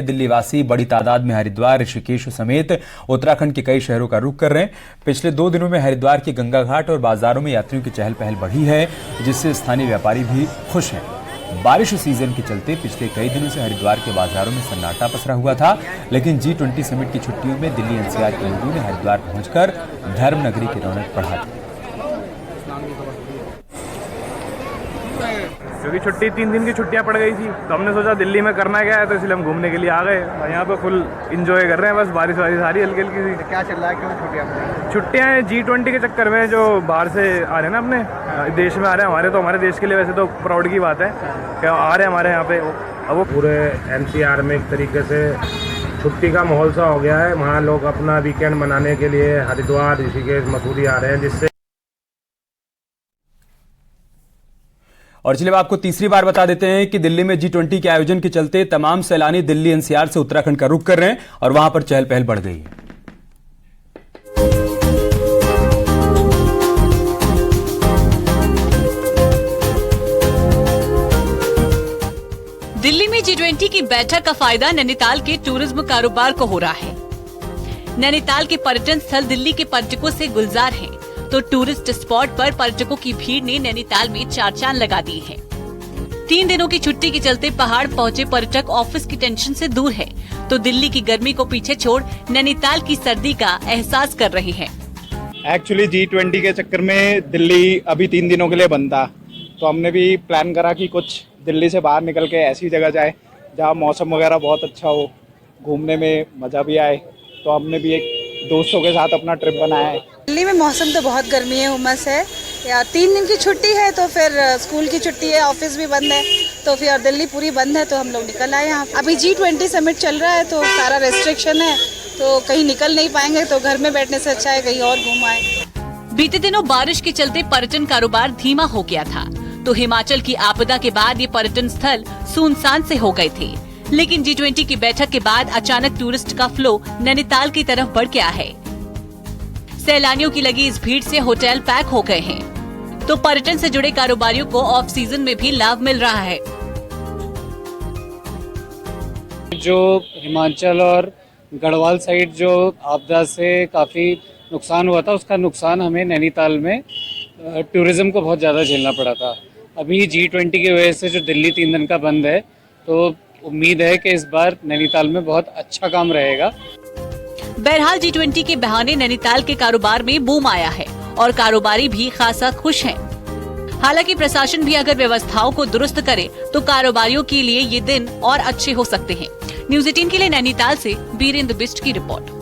दिल्ली वासी बड़ी तादाद में हरिद्वार, ऋषिकेश समेत उत्तराखंड के कई शहरों का रुख कर रहे हैं। पिछले 2 दिनों में हरिद्वार के गंगा घाट और बाजारों में यात्रियों की चहल पहल बढ़ी है, जिससे स्थानीय व्यापारी भी खुश हैं। बारिश सीजन के चलते पिछले कई दिनों से हरिद्वार के बाजारों में सन्नाटा पसरा हुआ था, लेकिन G20 समिट की छुट्टियों में दिल्ली NCR के लोगों ने हरिद्वार पहुंचकर धर्म नगरी की रौनक बढ़ा दी। क्योंकि छुट्टी 3 दिन की छुट्टियां पड़ गई थी, तो हमने सोचा दिल्ली में करना क्या है, तो इसलिए हम घूमने के लिए आ गए और यहाँ पे फुल एंजॉय कर रहे हैं। बस बारिश सारी हल्की हल्की सी। क्या चल रहा है, क्यों छुट्टियां G20 के चक्कर में जो बाहर से आ रहे हैं ना, अपने देश में आ रहे हैं हमारे, तो हमारे देश के लिए वैसे तो प्राउड की बात है कि आ रहे हैं हमारे यहाँ पे। अब वो पूरे NCR में एक तरीके से छुट्टी का माहौल सा हो गया है। वहाँ लोग अपना वीकेंड मनाने के लिए हरिद्वार, ऋषिकेश, मसूरी आ रहे हैं, जिससे। और चलिए आपको तीसरी बार बता देते हैं कि दिल्ली में G20 के आयोजन के चलते तमाम सैलानी दिल्ली NCR से उत्तराखंड का रुख कर रहे हैं और वहां पर चहल पहल बढ़ गई है। दिल्ली में G20 की बैठक का फायदा नैनीताल के टूरिज्म कारोबार को हो रहा है। नैनीताल के पर्यटन स्थल दिल्ली के पर्यटकों से गुलजार हैं, तो टूरिस्ट स्पॉट पर पर्यटकों की भीड़ ने नैनीताल में 4 चांद लगा दिए हैं। 3 दिनों की छुट्टी के चलते पहाड़ पहुंचे पर्यटक ऑफिस की टेंशन से दूर है, तो दिल्ली की गर्मी को पीछे छोड़ नैनीताल की सर्दी का एहसास कर रहे हैं। एक्चुअली G20 के चक्कर में दिल्ली अभी 3 दिनों के लिए बंद था, तो हमने भी प्लान करा कि कुछ दिल्ली से बाहर निकल के ऐसी जगह जाए जहाँ मौसम वगैरह बहुत अच्छा हो, घूमने में मज़ा भी आए। तो हमने भी एक दोस्तों के साथ अपना ट्रिप बनाया है। दिल्ली में मौसम तो बहुत गर्मी है, उमस है यार। 3 दिन की छुट्टी है, तो फिर स्कूल की छुट्टी है, ऑफिस भी बंद है, तो फिर दिल्ली पूरी बंद है, तो हम लोग निकल आए यहाँ। अभी G20 समिट चल रहा है, तो सारा रेस्ट्रिक्शन है, तो कहीं निकल नहीं पाएंगे, तो घर में बैठने से अच्छा है कहीं और घूम आए। बीते दिनों बारिश के चलते पर्यटन कारोबार धीमा हो गया था, तो हिमाचल की आपदा के बाद ये पर्यटन स्थल सुनसान से हो गए थे। लेकिन G20 की बैठक के बाद अचानक टूरिस्ट का फ्लो नैनीताल की तरफ बढ़ गया है। सैलानियों की लगी इस भीड़ से होटल पैक हो गए हैं, तो पर्यटन से जुड़े कारोबारियों को ऑफ सीजन में भी लाभ मिल रहा है। जो हिमाचल और गढ़वाल साइड जो आपदा से काफी नुकसान हुआ था, उसका नुकसान हमें नैनीताल में टूरिज्म को बहुत ज्यादा झेलना पड़ा था। अभी G20 की वजह से जो दिल्ली 3 दिन का बंद है, तो उम्मीद है कि इस बार नैनीताल में बहुत अच्छा काम रहेगा। बहरहाल G20 के बहाने नैनीताल के कारोबार में बूम आया है और कारोबारी भी खासा खुश हैं। हालांकि प्रशासन भी अगर व्यवस्थाओं को दुरुस्त करे तो कारोबारियों के लिए ये दिन और अच्छे हो सकते हैं। न्यूज़ 18 के लिए नैनीताल से बीरेंद्र बिष्ट की रिपोर्ट।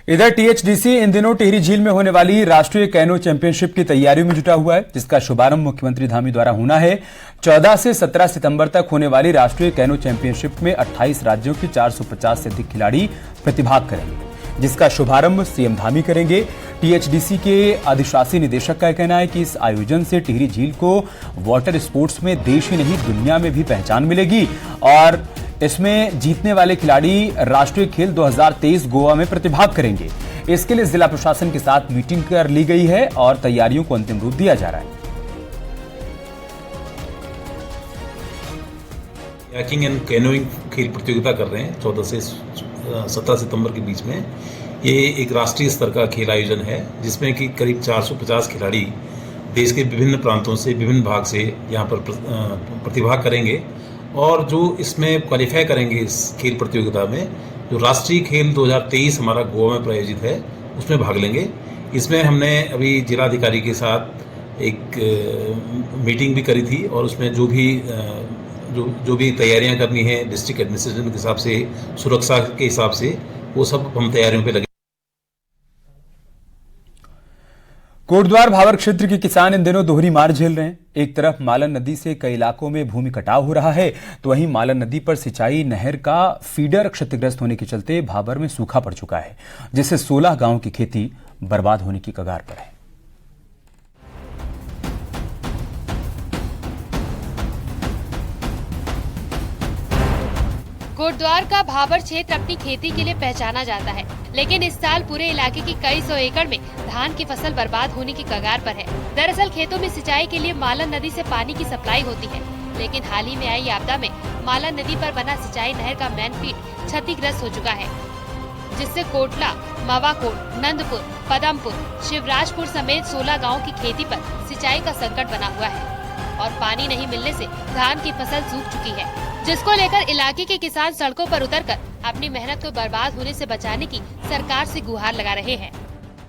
इधर THDC इन दिनों टिहरी झील में होने वाली राष्ट्रीय कैनो चैंपियनशिप की तैयारियों में जुटा हुआ है, जिसका शुभारंभ मुख्यमंत्री धामी द्वारा होना है। 14 से 17 सितंबर तक होने वाली राष्ट्रीय कैनो चैंपियनशिप में 28 राज्यों के 450 से अधिक खिलाड़ी प्रतिभाग करेंगे, जिसका शुभारंभ CM धामी करेंगे। THDC के अधिशासी निदेशक का कहना है कि इस आयोजन से टिहरी झील को वाटर स्पोर्ट्स में देश ही नहीं दुनिया में भी पहचान मिलेगी और इसमें जीतने वाले खिलाड़ी राष्ट्रीय खेल 2023 गोवा में प्रतिभाग करेंगे। इसके लिए जिला प्रशासन के साथ मीटिंग कर ली गई है और तैयारियों को अंतिम रूप दिया जा रहा है। कायाकिंग एंड कैनोइंग खेल प्रतियोगिता कर रहे हैं 14 से 17 सितंबर के बीच में। ये एक राष्ट्रीय स्तर का खेल आयोजन है, जिसमें कि करीब 450 खिलाड़ी देश के विभिन्न प्रांतों से, विभिन्न भाग से यहाँ पर प्रतिभाग करेंगे और जो इसमें क्वालिफाई करेंगे इस खेल प्रतियोगिता में, जो राष्ट्रीय खेल 2023 हमारा गोवा में प्रायोजित है, उसमें भाग लेंगे। इसमें हमने अभी जिलाधिकारी के साथ एक मीटिंग भी करी थी और उसमें जो भी तैयारियां करनी है डिस्ट्रिक्ट एडमिनिस्ट्रेशन के हिसाब से, सुरक्षा के हिसाब से, वो सब हम तैयारियों पे लगे। कोटद्वार भावर क्षेत्र के किसान इन दिनों दोहरी मार झेल रहे हैं। एक तरफ मालन नदी से कई इलाकों में भूमि कटाव हो रहा है, तो वहीं मालन नदी पर सिंचाई नहर का फीडर क्षतिग्रस्त होने के चलते भाबर में सूखा पड़ चुका है, जिससे 16 गांवों की खेती बर्बाद होने की कगार पर है। कोटद्वार का भाबर क्षेत्र अपनी खेती के लिए पहचाना जाता है, लेकिन इस साल पूरे इलाके की कई सौ एकड़ में धान की फसल बर्बाद होने की कगार पर है। दरअसल खेतों में सिंचाई के लिए मालन नदी से पानी की सप्लाई होती है, लेकिन हाल ही में आई आपदा में माला नदी पर बना सिंचाई नहर का मेन फीड क्षतिग्रस्त हो चुका है, जिससे कोटला, मावाकोट, नंदपुर, पदमपुर, शिवराजपुर समेत 16 गाँव की खेती पर सिंचाई का संकट बना हुआ है और पानी नहीं मिलने से धान की फसल सूख चुकी है, जिसको लेकर इलाके के किसान सड़कों पर उतरकर अपनी मेहनत को बर्बाद होने से बचाने की सरकार से गुहार लगा रहे हैं।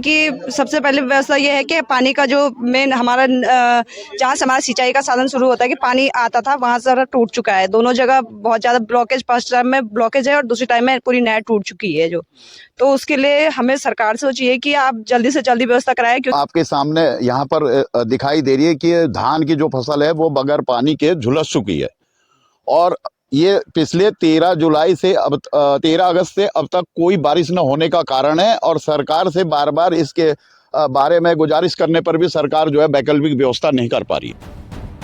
कि सबसे पहले व्यवस्था ये है कि पानी का जो मेन हमारा जहाँ से हमारा सिंचाई का साधन शुरू होता है कि पानी आता था वहाँ सारा टूट चुका है। दोनों जगह बहुत ज्यादा ब्लॉकेज, फर्स्ट टाइम में ब्लॉकेज है और दूसरी टाइम में पूरी नहर टूट चुकी है जो, तो उसके लिए हमें सरकार से चाहिए कि आप जल्दी से जल्दी व्यवस्था कराएं। क्योंकि आपके सामने यहाँ पर दिखाई दे रही है कि धान की जो फसल है वो बगैर पानी के झुलस चुकी है और ये पिछले 13 जुलाई से अब 13 अगस्त से अब तक कोई बारिश न होने का कारण है और सरकार से बार बार इसके बारे में गुजारिश करने पर भी सरकार जो है वैकल्पिक व्यवस्था नहीं कर पा रही।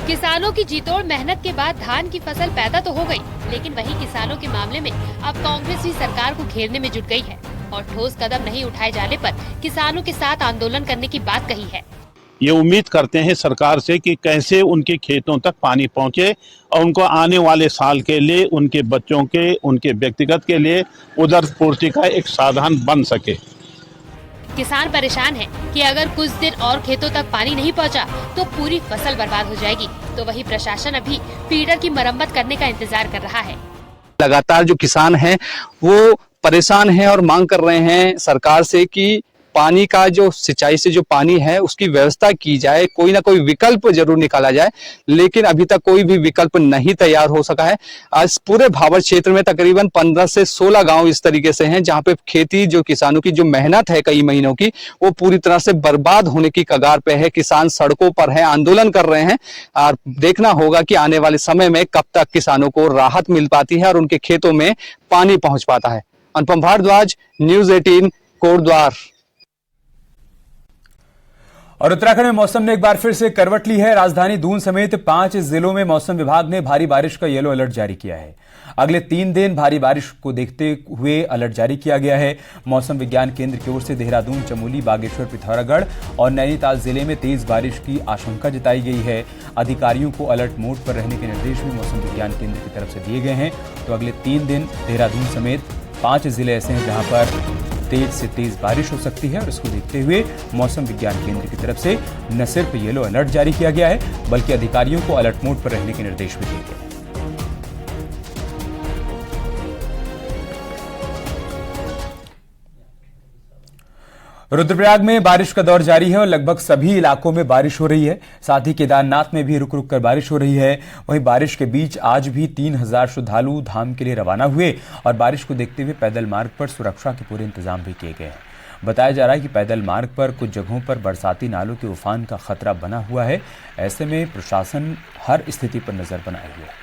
किसानों की जीतोड़ मेहनत के बाद धान की फसल पैदा तो हो गई, लेकिन वही किसानों के मामले में अब कांग्रेस भी सरकार को घेरने में जुट गई है और ठोस कदम नहीं उठाए जाने पर किसानों के साथ आंदोलन करने की बात कही है। ये उम्मीद करते हैं सरकार से कि कैसे उनके खेतों तक पानी पहुंचे और उनको आने वाले साल के लिए उनके बच्चों के, उनके व्यक्तिगत के लिए उदर पूर्ति का एक साधन बन सके। किसान परेशान है कि अगर कुछ दिन और खेतों तक पानी नहीं पहुंचा तो पूरी फसल बर्बाद हो जाएगी, तो वही प्रशासन अभी फीडर की मरम्मत करने का इंतजार कर रहा है। लगातार जो किसान हैं वो परेशान हैं और मांग कर रहे हैं सरकार से कि पानी का जो सिंचाई से जो पानी है उसकी व्यवस्था की जाए, कोई ना कोई विकल्प जरूर निकाला जाए, लेकिन अभी तक कोई भी विकल्प नहीं तैयार हो सका है। आज पूरे भाबर क्षेत्र में तकरीबन 15 से 16 गांव इस तरीके से हैं जहां पे खेती, जो किसानों की जो मेहनत है कई महीनों की, वो पूरी तरह से बर्बाद होने की कगार पे है। किसान सड़कों पर है, आंदोलन कर रहे हैं और देखना होगा कि आने वाले समय में कब तक किसानों को राहत मिल पाती है और उनके खेतों में पानी पहुंच पाता है। अनुपम भारद्वाज, न्यूज 18, कोटद्वार। और उत्तराखंड में मौसम ने एक बार फिर से करवट ली है। राजधानी दून समेत 5 जिलों में मौसम विभाग ने भारी बारिश का येलो अलर्ट जारी किया है। अगले 3 दिन भारी बारिश को देखते हुए अलर्ट जारी किया गया है। मौसम विज्ञान केंद्र की ओर से देहरादून, चमोली, बागेश्वर, पिथौरागढ़ और नैनीताल जिले में तेज बारिश की आशंका जताई गई है। अधिकारियों को अलर्ट मोड पर रहने के निर्देश भी मौसम विज्ञान केंद्र की तरफ से दिए गए हैं। तो अगले 3 दिन देहरादून समेत 5 जिले ऐसे हैं जहां पर तेज से तेज बारिश हो सकती है और इसको देखते हुए मौसम विज्ञान केंद्र की तरफ से न सिर्फ येलो अलर्ट जारी किया गया है बल्कि अधिकारियों को अलर्ट मोड पर रहने के निर्देश भी दिए गए। रुद्रप्रयाग में बारिश का दौर जारी है और लगभग सभी इलाकों में बारिश हो रही है। साथ ही केदारनाथ में भी रुक रुक कर बारिश हो रही है। वहीं बारिश के बीच आज भी 3000 श्रद्धालु धाम के लिए रवाना हुए और बारिश को देखते हुए पैदल मार्ग पर सुरक्षा के पूरे इंतजाम भी किए गए हैं। बताया जा रहा है कि पैदल मार्ग पर कुछ जगहों पर बरसाती नालों के उफान का खतरा बना हुआ है। ऐसे में प्रशासन हर स्थिति पर नजर बनाए हुए है।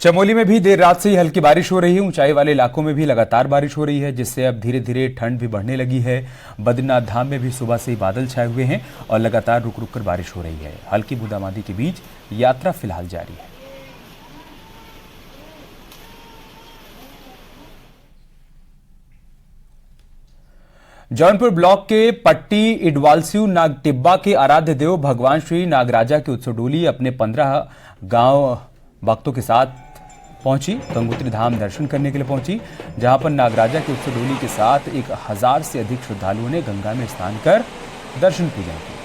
चमोली में भी देर रात से ही हल्की बारिश हो रही है। ऊंचाई वाले इलाकों में भी लगातार बारिश हो रही है, जिससे अब धीरे धीरे ठंड भी बढ़ने लगी है। बद्रीनाथ धाम में भी सुबह से ही बादल छाए हुए हैं और लगातार रुक रुक कर बारिश हो रही है। हल्की बूंदाबांदी के बीच यात्रा फिलहाल जारी है। जौनपुर ब्लॉक के पट्टी इडवालस्यू नाग टिब्बा के आराध्य देव भगवान श्री नागराजा की उत्सव डोली अपने 15 गांव भक्तों के साथ पहुंची। गंगोत्री धाम दर्शन करने के लिए पहुंची, जहां पर नागराजा की उत्सव डोली के साथ 1000 से अधिक श्रद्धालुओं ने गंगा में स्नान कर दर्शन पूजन किया।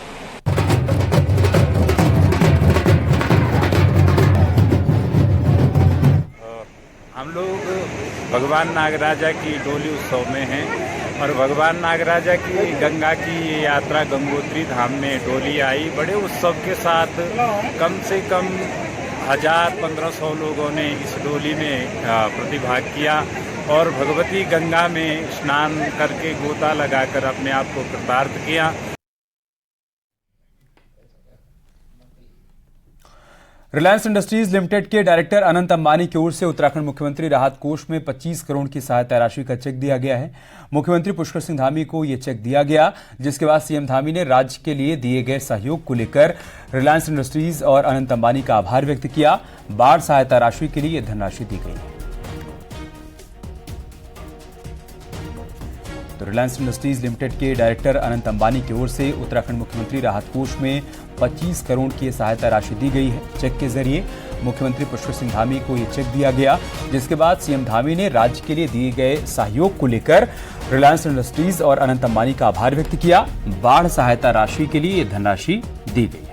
हम लोग भगवान नागराजा की डोली उत्सव में हैं और भगवान नागराजा की गंगा की ये यात्रा गंगोत्री धाम में डोली आई। बड़े उत्सव के साथ कम से कम 1000-1500 लोगों ने इस डोली में प्रतिभाग किया और भगवती गंगा में स्नान करके गोता लगाकर अपने आप को कृतार्थ किया। रिलायंस इंडस्ट्रीज लिमिटेड के डायरेक्टर अनंत अंबानी की ओर से उत्तराखंड मुख्यमंत्री राहत कोष में 25 करोड़ की सहायता राशि का चेक दिया गया है। मुख्यमंत्री पुष्कर सिंह धामी को यह चेक दिया गया, जिसके बाद सीएम धामी ने राज्य के लिए दिए गए सहयोग को लेकर रिलायंस इंडस्ट्रीज और अनंत अंबानी का आभार व्यक्त किया। बाढ़ सहायता राशि के लिए यह धनराशि दी गई है। तो रिलायंस इंडस्ट्रीज लिमिटेड के डायरेक्टर अनंत अंबानी की ओर से उत्तराखंड मुख्यमंत्री राहत कोष में 25 करोड़ की सहायता राशि दी गई है। चेक के जरिए मुख्यमंत्री पुष्कर सिंह धामी को ये चेक दिया गया, जिसके बाद सीएम धामी ने राज्य के लिए दिए गए सहयोग को लेकर रिलायंस इंडस्ट्रीज और अनंत अंबानी का आभार व्यक्त किया। बाढ़ सहायता राशि के लिए ये धनराशि दी गई।